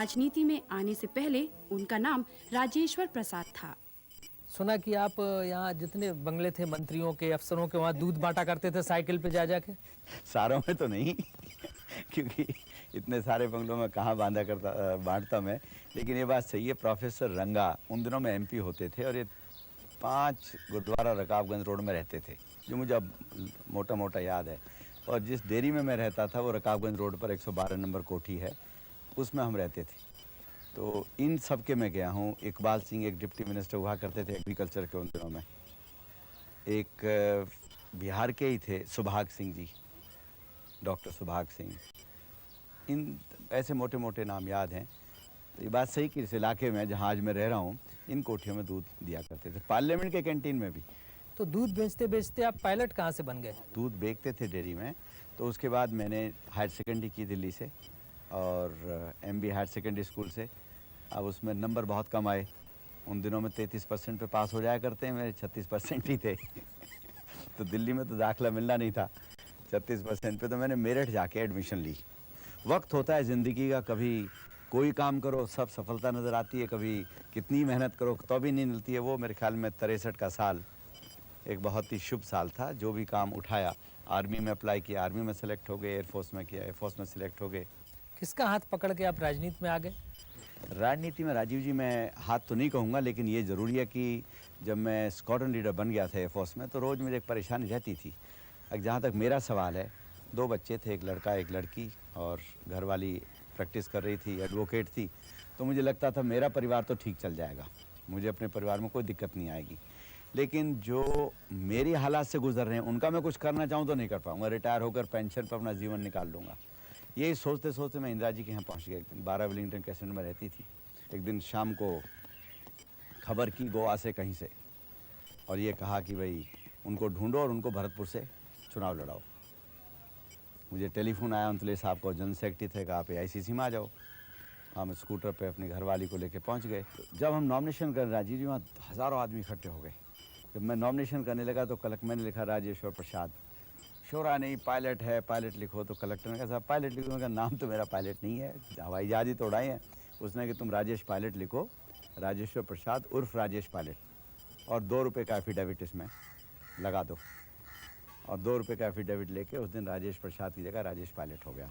राजनीति में आने से पहले उनका नाम राजेश्वर प्रसाद था। सुना कि आप यहाँ जितने बंगले थे मंत्रियों के, अफसरों के, वहाँ दूध बांटा करते थे साइकिल पे जा जाके। सारों में तो नहीं क्योंकि इतने सारे बंगलों में कहाँ बांटता मैं। लेकिन ये बात सही है, प्रोफेसर रंगा उन दिनों में एमपी होते थे और ये 5 गुरुद्वारा रकाबगंज रोड में रहते थे, जो मुझे अब मोटा मोटा याद है। और जिस डेयरी में मैं रहता था वो रकाबगंज रोड पर 112 नंबर कोठी है, उसमें हम रहते थे। तो इन सब के मैं गया हूँ। इकबाल सिंह एक डिप्टी मिनिस्टर हुआ करते थे एग्रीकल्चर के उन दिनों में। एक बिहार के ही थे सुभाग सिंह जी, डॉक्टर सुभाग सिंह। इन ऐसे मोटे मोटे नाम याद हैं। तो ये बात सही कि इस इलाके में जहाँ आज मैं रह रहा हूँ, इन कोठियों में दूध दिया करते थे, पार्लियामेंट के कैंटीन में भी। तो दूध बेचते बेचते आप पायलट कहाँ से बन गए? दूध बेचते थे डेयरी में। तो उसके बाद मैंने हायर सेकेंडरी की दिल्ली से और एमबी हायर सेकेंडरी स्कूल से। अब उसमें नंबर बहुत कम आए। उन दिनों में 33% पे पास हो जाया करते हैं, मेरे 36% ही थे तो दिल्ली में तो दाखिला मिलना नहीं था 36% पे। तो मैंने मेरठ जाके एडमिशन ली। वक्त होता है ज़िंदगी का, कभी कोई काम करो सब सफलता नज़र आती है, कभी कितनी मेहनत करो तो भी नहीं मिलती है। वो मेरे ख्याल में 63 का साल एक बहुत ही शुभ साल था। जो भी काम उठाया, आर्मी में अप्लाई किया, आर्मी में सेलेक्ट हो गए, एयरफोर्स में किया, एयरफोर्स में सेलेक्ट हो गए। किसका हाथ पकड़ के आप राजनीति में आ गए? राजनीति में राजीव जी मैं हाथ तो नहीं कहूँगा, लेकिन ये ज़रूरी है कि जब मैं स्क्वाड्रन लीडर बन गया था एयरफोर्स में, तो रोज़ मुझे एक परेशानी रहती थी। अब जहाँ तक मेरा सवाल है, 2 बच्चे थे, एक लड़का एक लड़की, और घरवाली प्रैक्टिस कर रही थी, एडवोकेट थी। तो मुझे लगता था मेरा परिवार तो ठीक चल जाएगा, मुझे अपने परिवार में कोई दिक्कत नहीं आएगी। लेकिन जो मेरी हालात से गुजर रहे हैं उनका मैं कुछ करना चाहूँ तो नहीं कर पाऊँगा। रिटायर होकर पेंशन पर अपना जीवन निकाल लूँगा। यही सोचते सोचते मैं इंदिरा जी के यहाँ पहुँच गया। एक दिन 12 विलिंगटन क्रेसेंट में रहती थी। एक दिन शाम को खबर की गोवा से कहीं से, और ये कहा कि भाई उनको ढूंढो और उनको भरतपुर से चुनाव लड़ाओ। मुझे टेलीफोन आया, अंतले साहब को, जनरल सेक्रेटरी थे, कहा आप AICC में आ जाओ। हम स्कूटर पे अपनी घरवाली को लेके पहुंच गए। जब हम नॉमिनेशन कर राजीव जी, वहाँ हज़ारों आदमी इकट्ठे हो गए। जब मैं नॉमिनेशन करने लगा तो मैंने लिखा राजेश्वर प्रसाद। शोरा नहीं, पायलट है, पायलट लिखो। तो कलेक्टर ने कहा साहब पायलट लिखो। मैंने कहा नाम तो मेरा पायलट नहीं है, हवाई जहाज ही तो उड़ाए हैं। उसने कि तुम राजेश पायलट लिखो, राजेश्वर प्रसाद उर्फ राजेश पायलट, और 2 रुपये का एफिडेविट इसमें लगा दो। और 2 रुपये का एफिडेविट लेके उस दिन राजेश प्रसाद की जगह राजेश पायलट हो गया।